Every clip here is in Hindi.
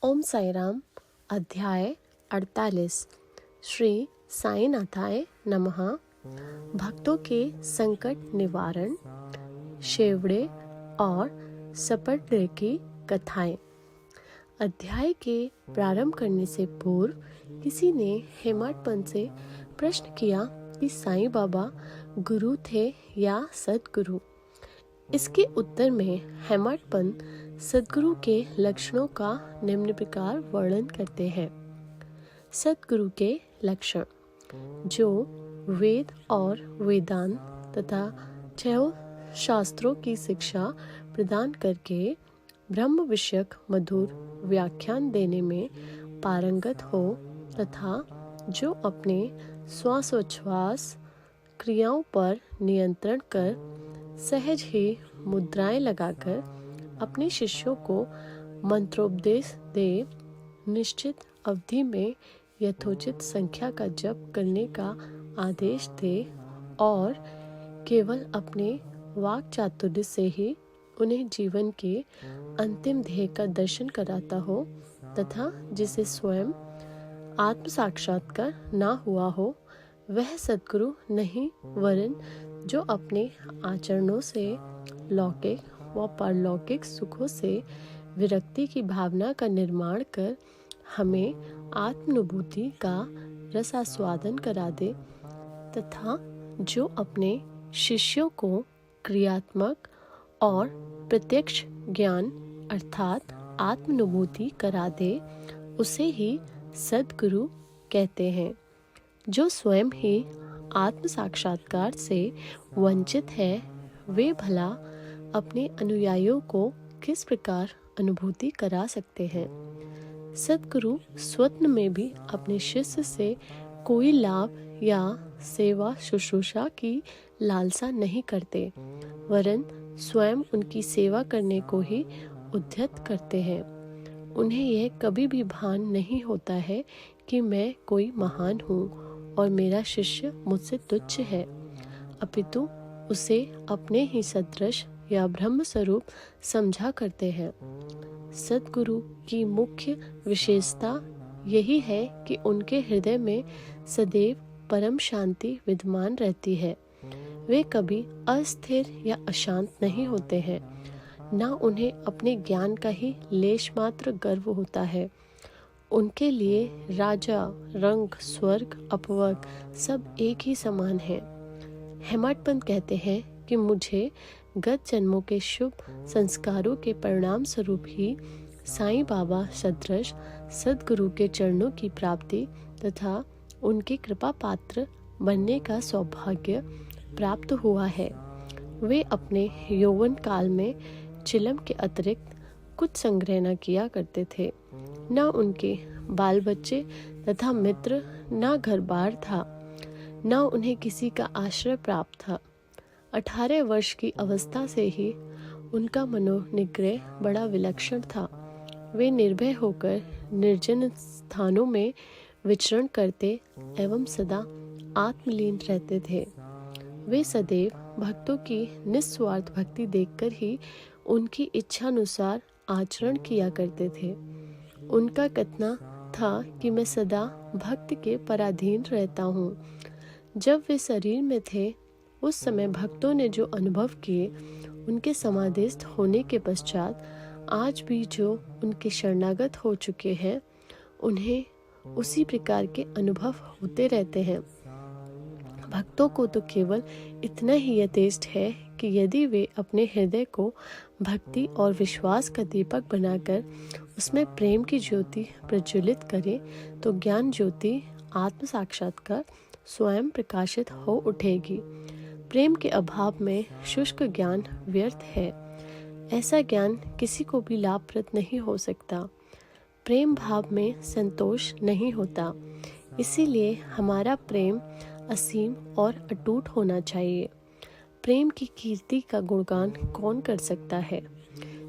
ओम साई राम। अध्याय 48। श्री साईनाथाय नमः। भक्तों के संकट निवारण, शेवड़े और सपटरे की कथाएं। अध्याय के प्रारंभ करने से पूर्व किसी ने हेमट पंत से प्रश्न किया कि साईं बाबा गुरु थे या सद्गुरु। इसके उत्तर में हेमट पंत सद्गुरु के लक्षणों का निम्न प्रकार वर्णन करते हैं। सद्गुरु के लक्षण, जो वेद और वेदांत तथा छह शास्त्रों की शिक्षा प्रदान करके ब्रह्म विषयक मधुर व्याख्यान देने में पारंगत हो तथा जो अपने श्वासोच्छ्वास क्रियाओं पर नियंत्रण कर सहज ही मुद्राएं लगाकर अपने शिष्यों को मंत्रोपदेश दे, निश्चित अवधि में यथोचित संख्या का जप करने का आदेश दे और केवल अपने वाक चातुर्य से ही उन्हें जीवन के अंतिम ध्येय का दर्शन कराता हो तथा जिसे स्वयं आत्म साक्षात्कार ना हुआ हो, वह सद्गुरु नहीं, वरन जो अपने आचरणों से लौकिक व पारलौकिक सुखों से विरक्ति की भावना का निर्माण कर हमें आत्मानुभूति का रसास्वादन करा दे तथा जो अपने शिष्यों को क्रियात्मक और प्रत्यक्ष ज्ञान अर्थात आत्मानुभूति करा दे, उसे ही सद्गुरु कहते हैं। जो स्वयं ही आत्म साक्षात्कार से वंचित है, वे भला अपने अनुयायियों को किस प्रकार अनुभूति करा सकते हैं। सद्गुरु स्वप्न में भी अपने शिष्य से कोई लाभ या सेवा शुश्रूषा की लालसा नहीं करते, वरन स्वयं उनकी सेवा करने को ही उद्यत करते हैं। उन्हें यह कभी भी भान नहीं होता है कि मैं कोई महान हूँ और मेरा शिष्य मुझसे तुच्छ है, अपितु उसे अपने ही सदृश या ब्रह्म स्वरूप समझा करते हैं। सद्गुरु की मुख्य विशेषता यही है कि उनके हृदय में सदैव परम शांति विद्यमान रहती है। वे कभी अस्थिर या अशांत नहीं होते हैं, ना उन्हें अपने ज्ञान का ही लेश मात्र गर्व होता है। उनके लिए राजा, रंग, स्वर्ग, अपवर्ग सब एक ही समान है। हेमट पंत कहते हैं कि मुझे गत जन्मों के शुभ संस्कारों के परिणाम स्वरूप ही साईं बाबा सदृश सद्गुरु के चरणों की प्राप्ति तथा उनके कृपा पात्र बनने का सौभाग्य प्राप्त हुआ है। वे अपने यौवन काल में चिलम के अतिरिक्त कुछ संग्रह न किया करते थे। न उनके बाल बच्चे तथा मित्र, न घर बार था, न उन्हें किसी का आश्रय प्राप्त था। 18 वर्ष की अवस्था से ही उनका मनोनिग्रह बड़ा विलक्षण था। वे निर्भय होकर निर्जन स्थानों में विचरण करते एवं सदा आत्मलीन रहते थे। वे सदैव भक्तों की निस्वार्थ भक्ति देखकर ही उनकी इच्छानुसार आचरण किया करते थे। उनका कथना था कि मैं सदा भक्त के पराधीन रहता हूँ। जब वे शरीर में थे, उस समय भक्तों ने जो अनुभव किए, उनके समाधिस्थ होने के पश्चात आज भी जो उनके शरणागत हो चुके हैं, उन्हें उसी प्रकार के अनुभव होते रहते हैं। भक्तों को तो केवल इतना ही यथेष्ट है कि यदि वे अपने हृदय को भक्ति और विश्वास का दीपक बनाकर उसमें प्रेम की ज्योति प्रज्वलित करें, तो ज्ञान ज्योति आत्म साक्षात्कार स्वयं प्रकाशित हो उठेगी। प्रेम के अभाव में शुष्क ज्ञान व्यर्थ है। ऐसा ज्ञान किसी को भी लाभप्रद नहीं हो सकता। प्रेम भाव में संतोष नहीं होता। इसीलिए हमारा प्रेम असीम और अटूट होना चाहिए। प्रेम की कीर्ति का गुणगान कौन कर सकता है,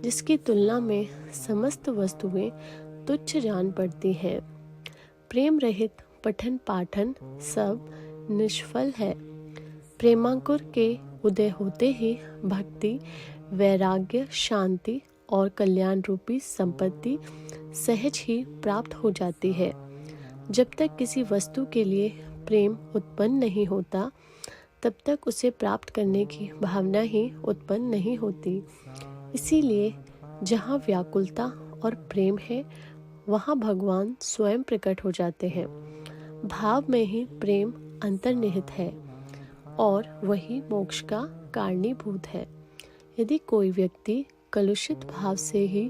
जिसकी तुलना में समस्त वस्तुएं तुच्छ जान पड़ती हैं। प्रेम रहित पठन पाठन सब निष्फल है। प्रेमांकुर के उदय होते ही भक्ति, वैराग्य, शांति और कल्याण रूपी संपत्ति सहज ही प्राप्त हो जाती है। जब तक किसी वस्तु के लिए प्रेम उत्पन्न नहीं होता, तब तक उसे प्राप्त करने की भावना ही उत्पन्न नहीं होती। इसीलिए जहाँ व्याकुलता और प्रेम है, वहाँ भगवान स्वयं प्रकट हो जाते हैं। भाव में ही प्रेम अंतर्निहित है और वही मोक्ष का कारणीभूत है। यदि कोई व्यक्ति कलुषित भाव से ही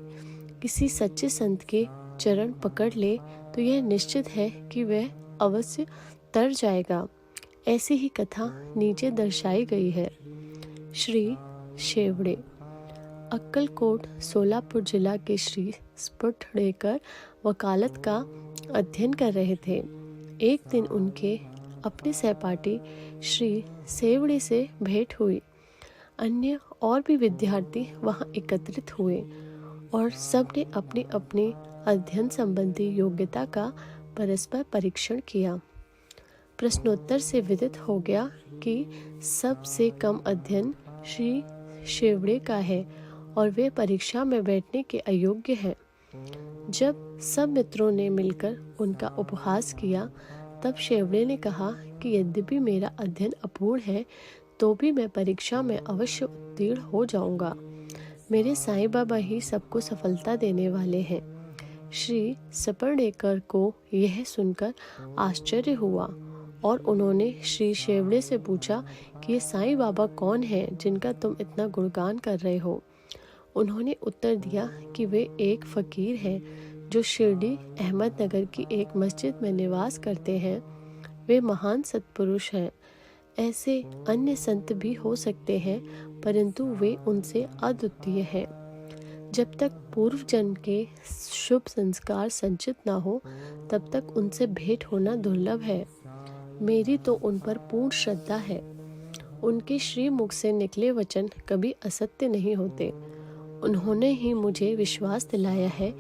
किसी सच्चे संत के चरण पकड़ ले, तो यह निश्चित है कि वह अवश्य तर जाएगा। ऐसी ही कथा नीचे दर्शाई गई है। श्री शेवड़े अक्कलकोट सोलापुर जिला के श्री स्फुटड़ेकर वकालत का अध्ययन कर रहे थे। एक दिन उनके अपने सहपाठी श्री सेवड़े से भेंट हुई। अन्य और भी विद्यार्थी वहां एकत्रित हुए और सबने अपनी अपनी अध्ययन संबंधी योग्यता का परस्पर परीक्षण किया। प्रश्नोत्तर से विदित हो गया कि सबसे कम अध्ययन श्री शेवड़े का है और वे परीक्षा में बैठने के अयोग्य हैं। जब सब मित्रों ने मिलकर उनका उपहास किया, तब शेवड़े ने कहा कि यद्यपि मेरा अध्ययन अपूर्ण है, तो भी मैं परीक्षा में अवश्य उत्तीर्ण हो जाऊंगा। मेरे साईं बाबा ही सबको सफलता देने वाले हैं। श्री स्फुटड़ेकर को यह सुनकर आश्चर्य हुआ और उन्होंने श्री शेवड़े से पूछा कि ये साईं बाबा कौन हैं जिनका तुम इतना गुणगान कर रहे हो। उन्होंने उत्तर दिया कि वे एक फकीर हैं जो शिरडी अहमदनगर की एक मस्जिद में निवास करते हैं। वे महान सत्पुरुष हैं। ऐसे अन्य संत भी हो सकते हैं, परंतु वे उनसे अद्वितीय हैं। जब तक पूर्व जन्म के शुभ संस्कार संचित न हो, तब तक उनसे भेंट होना दुर्लभ है। मेरी तो उन पर पूर्ण श्रद्धा है। उनके श्री मुख से निकले वचन कभी असत्य नहीं होते। उन्होंने ही मुझे विश्वास दिलाया है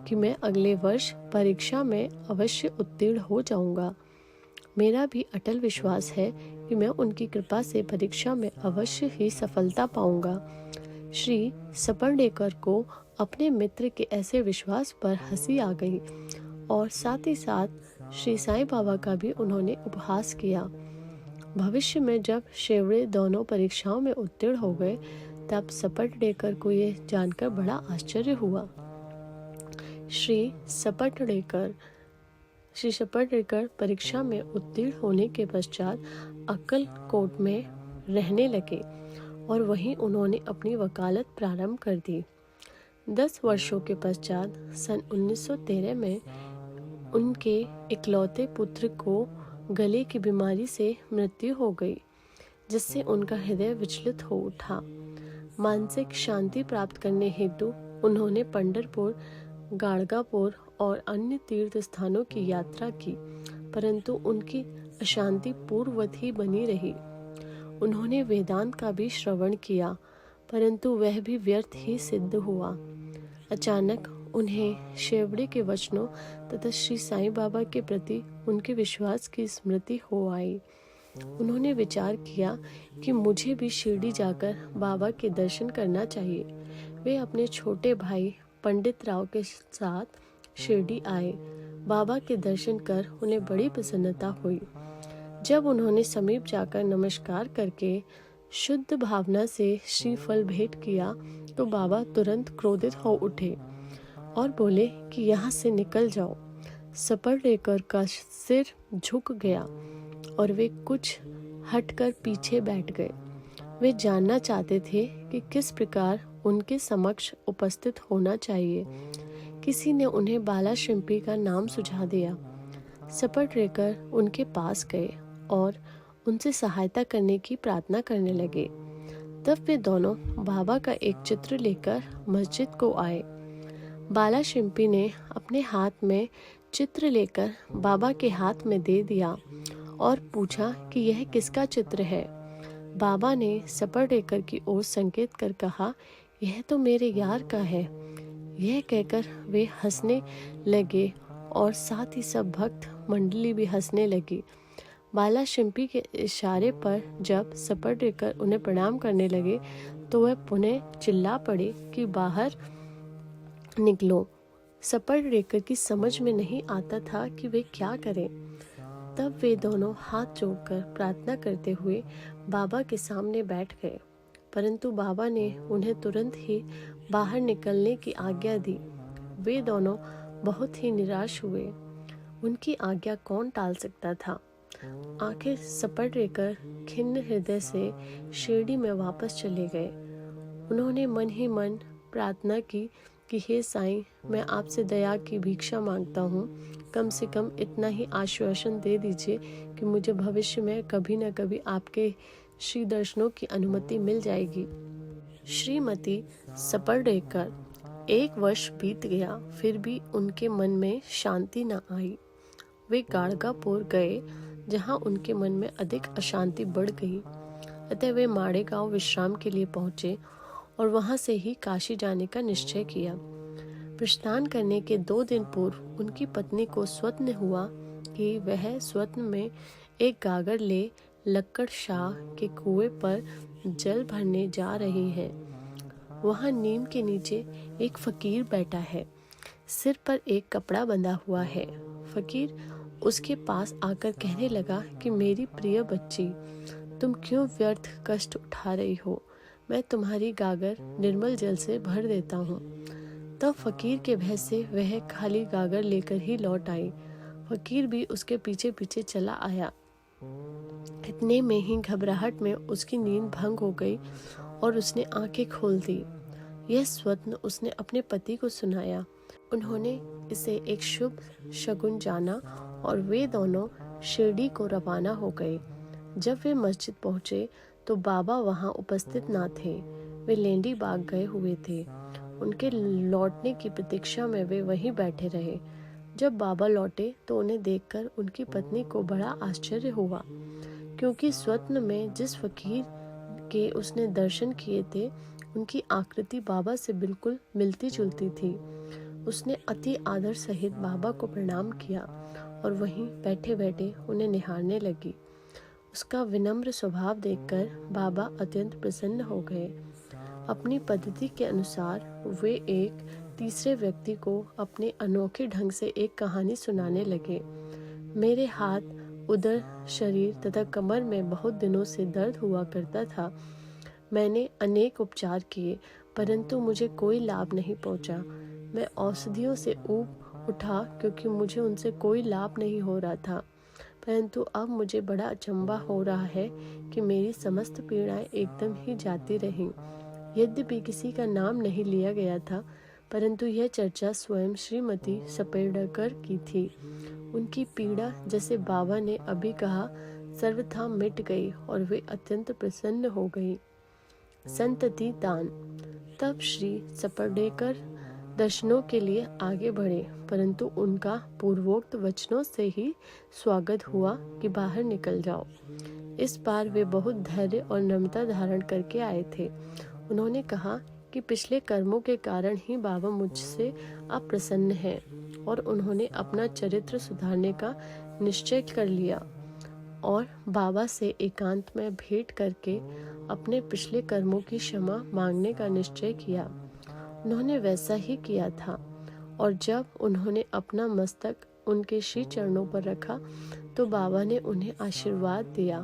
कि मैं अगले वर्ष परीक्षा में अवश्य उत्तीर्ण हो जाऊंगा। मेरा भी अटल विश्वास है कि मैं उनकी कृपा से परीक्षा में अवश्य ही सफलता पाऊंगा। श्री स्फुटड़ेकर को अपने मित्र के ऐसे विश्वास पर हंसी आ गई और साथ ही साथ श्री साईं बाबा का भी उन्होंने उपहास किया। भविष्य में जब शेवड़े दोनों परीक्षाओं में उत्तीर्ण हो गए, तब स्फुटड़ेकर को यह जानकर बड़ा आश्चर्य हुआ। श्री स्फुटड़ेकर परीक्षा में उत्तीर्ण होने के पश्चात अक्कलकोट में रहने लगे और वहीं उन्होंने अपनी वकालत प्रारंभ कर दी। 10 वर्षों के पश्चात सन 1913 में उनके इकलौते पुत्र को गले की बीमारी से मृत्यु हो गई, जिससे उनका हृदय विचलित हो उठा। मानसिक शांति प्राप्त करने हेतु उन्होंने पंढरपुर, गाणगापुर और अन्य तीर्थ स्थानों की यात्रा की, परंतु उनकी अशांति पूर्ववत ही बनी रही। उन्होंने वेदांत का भी श्रवण किया, परंतु वह भी व्यर्थ ही सिद्ध हुआ। अचानक उन्हें शेवड़े के वचनों तथा श्री साईं बाबा के प्रति उनके विश्वास की स्मृति हो आई। उन्होंने विचार किया कि मुझे भी शिरडी जाकर बाबा के दर्शन करना चाहिए। वे अपने छोटे भाई पंडित राव के साथ शिरडी आए। बाबा के दर्शन कर उन्हें बड़ी प्रसन्नता हुई। जब उन्होंने समीप जाकर नमस्कार करके शुद्ध भावना से श्रीफल भेंट किया, तो बाबा तुरंत क्रोधित हो उठे और बोले कि यहाँ से निकल जाओ। स्फुटड़ेकर का सिर झुक गया और वे कुछ हटकर पीछे बैठ गए। वे जानना चाहते थे कि किस प्रकार उनके समक्ष उपस्थित होना चाहिए। किसी ने उन्हें बाला शिंपी का नाम सुझा दिया। स्फुटड़ेकर उनके पास गए और उनसे सहायता करने की प्रार्थना करने लगे। तब वे दोनों बाबा का एक चित्र लेकर मस्जिद को आए। बाला शिंपी ने अपने हाथ में चित्र लेकर बाबा के हाथ में दे दिया और पूछा कि यह किसका चित्र है। बाबा ने स्फुटड़ेकर की ओर संकेत कर कहा, यह तो मेरे यार का है। यह कहकर वे हंसने लगे और साथ ही सब भक्त मंडली भी हंसने लगी। बाला शिंपी के इशारे पर जब स्फुटड़ेकर उन्हें प्रणाम करने लगे, तो वह पुनः चिल्ला पड़े कि बाहर निकलो। सपरडेकर की समझ में नहीं आता था कि वे क्या करें। तब वे दोनों हाथ जोड़कर प्रार्थना करते हुए बाबा के सामने बैठ गए, परंतु बाबा ने उन्हें तुरंत ही बाहर निकलने की आज्ञा दी। वे दोनों बहुत ही निराश हुए। उनकी आज्ञा कौन टाल सकता था। आखिर सपरडेकर खिन्न हृदय से शिरडी में वापस चले गए। उन्होंने मन ही मन प्रार्थना की कि हे साईं, मैं आपसे दया की भिक्षा मांगता हूँ। कम से कम इतना ही आश्वासन दे दीजिए कि मुझे भविष्य में कभी न कभी आपके श्री दर्शनों की अनुमति मिल जाएगी। श्रीमती सपरडेकर 1 वर्ष बीत गया, फिर भी उनके मन में शांति न आई। वे गाणगापुर गए, जहाँ उनके मन में अधिक अशांति बढ़ गई। अतः वे माड़ेगांव विश्राम के लिए पहुंचे और वहां से ही काशी जाने का निश्चय किया। प्रस्थान करने के 2 दिन पूर्व उनकी पत्नी को स्वप्न हुआ कि वह स्वप्न में एक गागर ले लक्कड़ शाह के कुएं पर जल भरने जा रही है। वहां नीम के नीचे एक फकीर बैठा है, सिर पर एक कपड़ा बंधा हुआ है। फकीर उसके पास आकर कहने लगा कि मेरी प्रिय बच्ची, तुम क्यों व्यर्थ कष्ट उठा रही हो? मैं तुम्हारी गागर निर्मल जल से भर देता हूँ। तब फकीर के भय से वह खाली गागर लेकर ही लौट आई। फकीर भी उसके पीछे पीछे चला आया। इतने में ही घबराहट में उसकी नींद भंग हो गई और उसने आंखें खोल दी। यह स्वप्न उसने अपने पति को सुनाया। उन्होंने इसे एक शुभ शगुन जाना और वे दोनों शिरडी को रवाना हो गए। जब वे मस्जिद पहुंचे तो बाबा वहां उपस्थित न थे। वे लेंडी बाग गए हुए थे। उनके लौटने की प्रतीक्षा में वे वहीं बैठे रहे। जब बाबा लौटे तो उन्हें देखकर उनकी पत्नी को बड़ा आश्चर्य हुआ, क्योंकि स्वप्न में जिस फकीर के उसने दर्शन किए थे उनकी आकृति बाबा से बिल्कुल मिलती जुलती थी। उसने अति आदर सहित बाबा को प्रणाम किया और वहीं बैठे बैठे उन्हें निहारने लगी। उसका विनम्र स्वभाव देखकर बाबा अत्यंत प्रसन्न हो गए। अपनी पद्धति के अनुसार वे एक तीसरे व्यक्ति को अपने अनोखे ढंग से एक कहानी सुनाने लगे। मेरे हाथ, उदर, शरीर तथा कमर में बहुत दिनों से दर्द हुआ करता था। मैंने अनेक उपचार किए, परंतु मुझे कोई लाभ नहीं पहुंचा। मैं औषधियों से ऊब उठा क्योंकि मुझे उनसे कोई लाभ नहीं हो रहा था। परंतु अब मुझे बड़ा अचंभा हो रहा है कि मेरी समस्त पीड़ाएं एकदम ही जाती रहीं। यद्यपि किसी का नाम नहीं लिया गया था, परंतु यह चर्चा स्वयं श्रीमती सपेड़कर की थी। उनकी पीड़ा, जैसे बाबा ने अभी कहा, सर्वथा मिट गई और वे अत्यंत प्रसन्न हो गई। संतति दान। तब श्री सपरडेकर दर्शनों के लिए आगे बढ़े, परंतु उनका पूर्वोक्त वचनों से ही स्वागत हुआ कि बाहर निकल जाओ। इस बार वे बहुत धैर्य और नम्रता धारण करके आए थे। उन्होंने कहा कि पिछले कर्मों के कारण ही बाबा मुझसे अप्रसन्न हैं और उन्होंने अपना चरित्र सुधारने का निश्चय कर लिया और बाबा से एकांत में भेंट करके अपने पिछले कर्मों की क्षमा मांगने का निश्चय किया। उन्होंने वैसा ही किया था और जब उन्होंने अपना मस्तक उनके श्री चरणों पर रखा तो बाबा ने उन्हें आशीर्वाद दिया।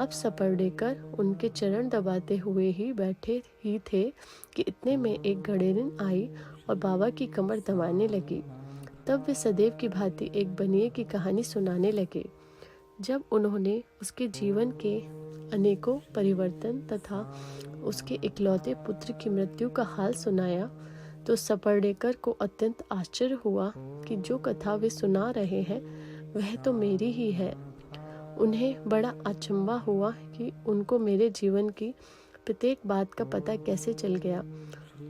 अब सपरडेकर उनके चरण दबाते हुए ही बैठे ही थे कि इतने में एक गडेरिन आई और बाबा की कमर दबाने लगी। तब वे सदैव की भांति एक बनिए की कहानी सुनाने लगे। जब उन्होंने उसके जीवन के अनेकों परिवर्तन तथा उसके इकलौते पुत्र की मृत्यु का हाल सुनाया तो सपरडेकर को अत्यंत आश्चर्य हुआ कि जो कथा वे सुना रहे हैं वह तो मेरी ही है। उन्हें बड़ा अचंभा हुआ कि उनको मेरे जीवन की प्रत्येक बात का पता कैसे चल गया।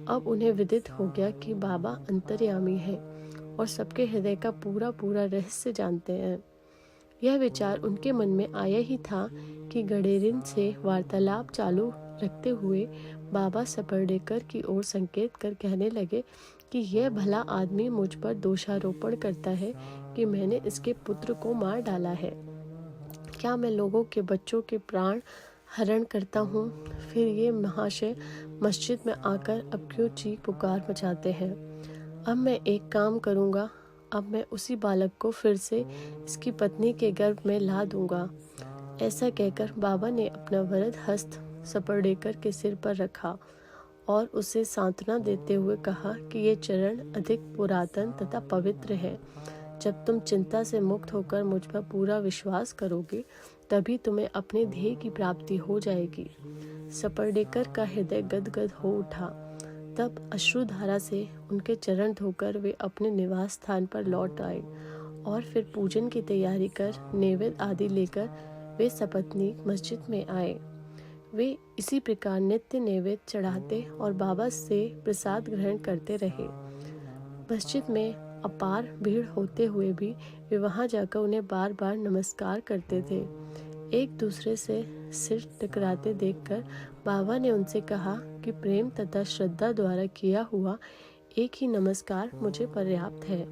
अब उन्हें विदित हो गया कि बाबा अंतर्यामी है और सबके हृदय का पूरा पूरा रहस्य जानते हैं। यह विचार उनके मन में आया ही था कि गडेरिन से वार्तालाप चालू रखते हुए बाबा सपरडेकर की ओर संकेत कर कहने लगे कि यह भला आदमी मुझ पर दोषारोपण करता है कि मैंने इसके पुत्र को मार डाला है। क्या मैं लोगों के बच्चों के प्राण हरण करता हूँ? फिर ये महाशय मस्जिद में आकर अब क्यों चीख पुकार मचाते हैं? अब मैं एक काम करूँगा, अब मैं उसी बालक को फिर से इसकी पत्नी के गर्भ में ला दूंगा। ऐसा कहकर बाबा ने अपना वरद हस्त सपर्डेकर के सिर पर रखा और उसे सांत्वना देते हुए कहा कि ये चरण अधिक पुरातन तथा पवित्र है। जब तुम चिंता से मुक्त होकर मुझ पर पूरा विश्वास करोगे, तभी तुम्हें अपने ध्येय की प्राप्ति हो जाएगी। सपर्डेकर का हृदय गदगद हो उठा। तब अश्रुधारा से उनके चरण धोकर वे अपने निवास स्थान पर लौट आए और फिर पूजन की तैयारी कर नैवेद्य आदि लेकर वे सपत्नीक मस्जिद में आए। वे इसी प्रकार नित्य नैवेद्य चढ़ाते और बाबा से प्रसाद ग्रहण करते रहे। मस्जिद में अपार भीड़ होते हुए भी वे वहां जाकर उन्हें बार बार नमस्कार करते थे। एक दूसरे से सिर टकराते देखकर बाबा ने उनसे कहा कि प्रेम तथा श्रद्धा द्वारा किया हुआ एक ही नमस्कार मुझे पर्याप्त है।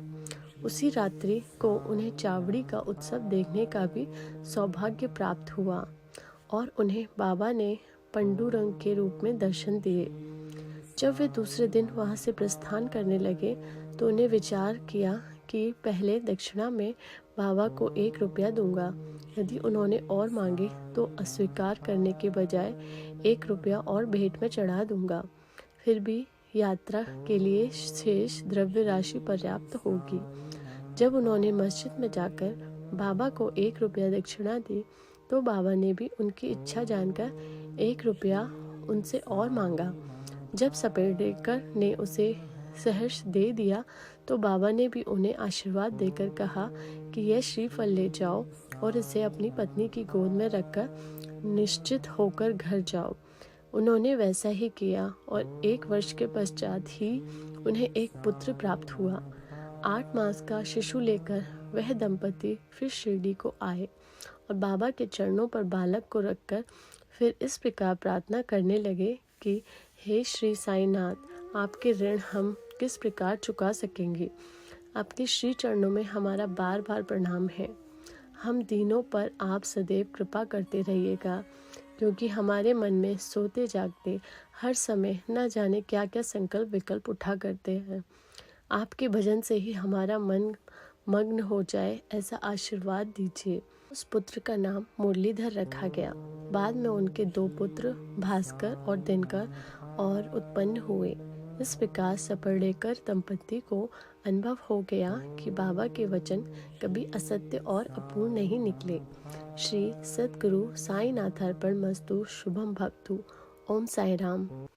उसी रात्रि को उन्हें चावड़ी का उत्सव देखने का भी सौभाग्य प्राप्त हुआ और उन्हें बाबा ने पंडुरंग के रूप में दर्शन दिए। जब वे दूसरे दिन वहां से प्रस्थान करने लगे तो उन्हें विचार किया कि पहले दक्षिणा में बाबा को 1 रुपया दूंगा। यदि उन्होंने और मांगे तो अस्वीकार करने के बजाय 1 रुपया और भेंट में चढ़ा दूंगा। फिर भी यात्रा के लिए शेष द्रव्य राशि पर्याप्त होगी। जब उन्होंने मस्जिद में जाकर बाबा को 1 रुपया दक्षिणा दी तो बाबा ने भी उनकी इच्छा जानकर 1 रुपया उनसे और मांगा। जब सपेडेकर ने उसे सहर्ष दे दिया तो बाबा ने भी उन्हें आशीर्वाद देकर कहा कि यह श्रीफल ले जाओ और इसे अपनी पत्नी की गोद में रखकर निश्चित होकर घर जाओ। उन्होंने वैसा ही किया और 1 वर्ष के पश्चात ही उन्हें एक पुत्र प्राप्त हुआ। 8 मास का शिशु लेकर वह दंपति फिर शिरडी को आए और बाबा के चरणों पर बालक को रखकर फिर इस प्रकार प्रार्थना करने लगे कि हे श्री साईनाथ, आपके ऋण हम किस प्रकार चुका सकेंगे। आपके श्री चरणों में हमारा बार बार प्रणाम है। हम दीनों पर आप सदैव कृपा करते रहिएगा, क्योंकि हमारे मन में सोते जागते हर समय न जाने क्या क्या संकल्प विकल्प उठा करते हैं। आपके भजन से ही हमारा मन मग्न हो जाए, ऐसा आशीर्वाद दीजिए। उस पुत्र का नाम मुरलीधर रखा गया। बाद में उनके 2 पुत्र भास्कर और दिनकर और उत्पन्न हुए। इस प्रकार सपर्डेकर दंपति को अनुभव हो गया कि बाबा के वचन कभी असत्य और अपूर्ण नहीं निकले। श्री सद्गुरु साईनाथार्पणमस्तु। शुभम भक्तु। ओम साई राम।